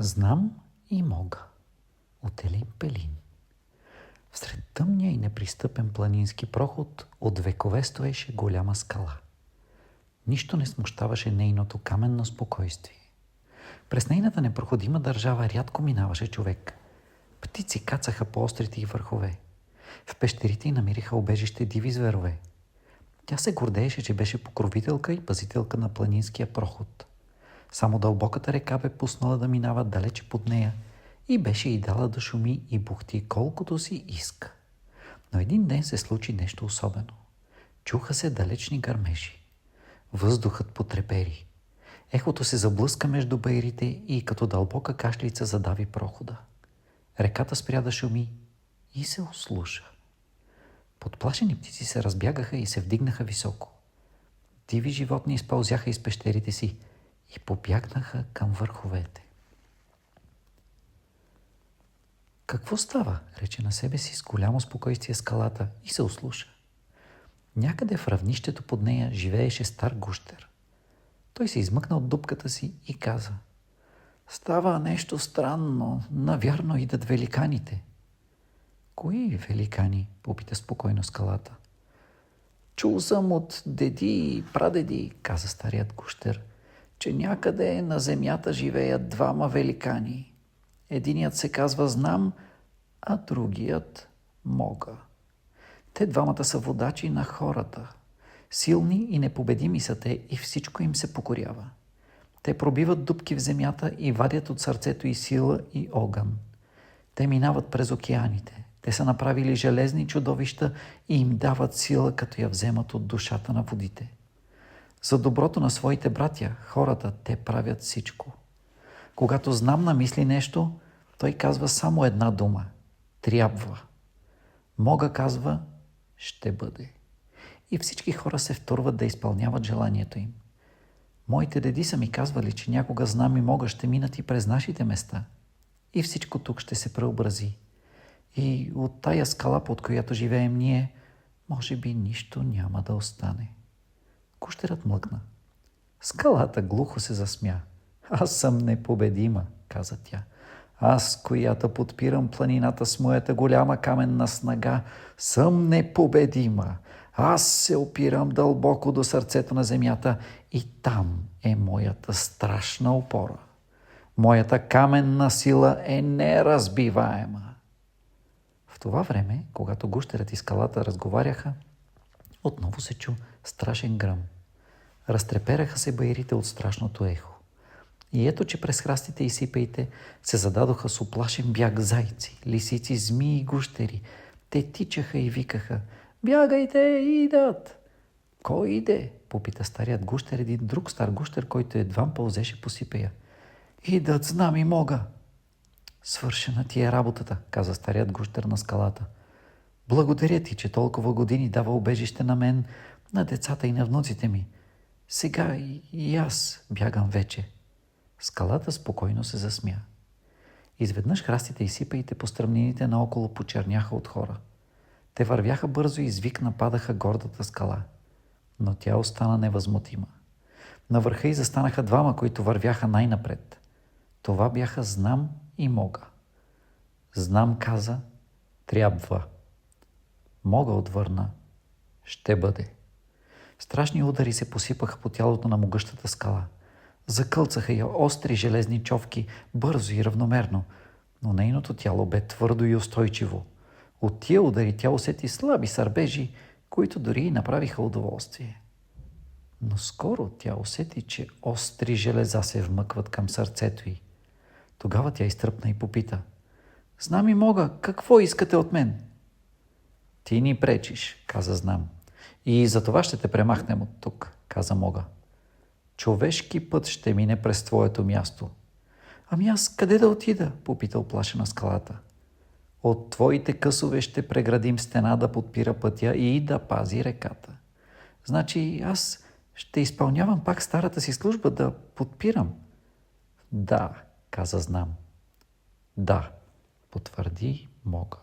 Знам и мога. От Елин Пелин. Всред тъмния и непристъпен планински проход от векове стоеше голяма скала. Нищо не смущаваше нейното каменно спокойствие. През нейната непроходима държава рядко минаваше човек. Птици кацаха по острите й върхове. В пещерите й намириха убежище диви зверове. Тя се гордееше, че беше покровителка и пазителка на планинския проход. Само дълбоката река бе пуснала да минава далече под нея и беше й дала да шуми и бухти колкото си иска. Но един ден се случи нещо особено. Чуха се далечни гърмежи. Въздухът потрепери. Ехото се заблъска между байрите и като дълбока кашлица задави прохода. Реката спря да шуми и се ослуша. Подплашени птици се разбягаха и се вдигнаха високо. Диви животни изпълзяха из пещерите си и побягнаха към върховете. Какво става? Рече на себе си с голямо спокойствие скалата и се ослуша. Някъде в равнището под нея живееше стар гущер. Той се измъкна от дупката си и каза: „Става нещо странно, навярно идат великаните." „Кои великани?" попита спокойно скалата. „Чул съм от деди и прадеди", каза старият гущер, „че някъде на земята живеят двама великани. Единият се казва Знам, а другият Мога. Те двамата са водачи на хората. Силни и непобедими са те и всичко им се покорява. Те пробиват дупки в земята и вадят от сърцето и сила и огън. Те минават през океаните. Те са направили железни чудовища и им дават сила, като я вземат от душата на водите. За доброто на своите братя, хората, те правят всичко. Когато Знам намисли нещо, той казва само една дума – трябва. Мога казва – ще бъде. И всички хора се втурват да изпълняват желанието им. Моите деди са ми казвали, че някога Знам и Мога ще минат и през нашите места. И всичко тук ще се преобрази. И от тая скала, под която живеем ние, може би нищо няма да остане. Гущерът млъкна. Скалата глухо се засмя. „Аз съм непобедима", каза тя. „Аз, която подпирам планината с моята голяма каменна снага, съм непобедима. Аз се опирам дълбоко до сърцето на земята и там е моята страшна опора. Моята каменна сила е неразбиваема." В това време, когато гущерът и скалата разговаряха, отново се чу страшен гръм. Разтрепераха се байрите от страшното ехо. И ето, че през храстите и сипеите се зададоха с уплашен бяг зайци, лисици, змии и гущери. Те тичаха и викаха: „Бягайте, идат!" „Кой иде?" попита старият гущер един друг стар гущер, който едвам пълзеше по сипея. „Идат Знам и Мога." „Свършена ти е работата", каза старият гущер на скалата. „Благодаря ти, че толкова години дава убежище на мен, на децата и на внуците ми. Сега и аз бягам вече." Скалата спокойно се засмя. Изведнъж храстите и сипеите по стръмнините наоколо почерняха от хора. Те вървяха бързо и с вик нападаха гордата скала. Но тя остана невъзмутима. На върха й застанаха двама, които вървяха най-напред. Това бяха Знам и Мога. Знам каза: „Трябва." Мога отвърна: „Ще бъде." Страшни удари се посипаха по тялото на могъщата скала. Закълцаха я остри железни човки, бързо и равномерно, но нейното тяло бе твърдо и устойчиво. От тия удари тя усети слаби сърбежи, които дори и направиха удоволствие. Но скоро тя усети, че остри железа се вмъкват към сърцето й. Тогава тя изтръпна и попита: „Знам и Мога, какво искате от мен?" „Ти ни пречиш", каза Знам. „И за това ще те премахнем от тук", каза Мога. „Човешки път ще мине през твоето място." „Ами аз къде да отида?" попита уплашена скалата. „От твоите късове ще преградим стена да подпира пътя и да пази реката. Значи аз ще изпълнявам пак старата си служба да подпирам." „Да", каза Знам. „Да", потвърди Мога.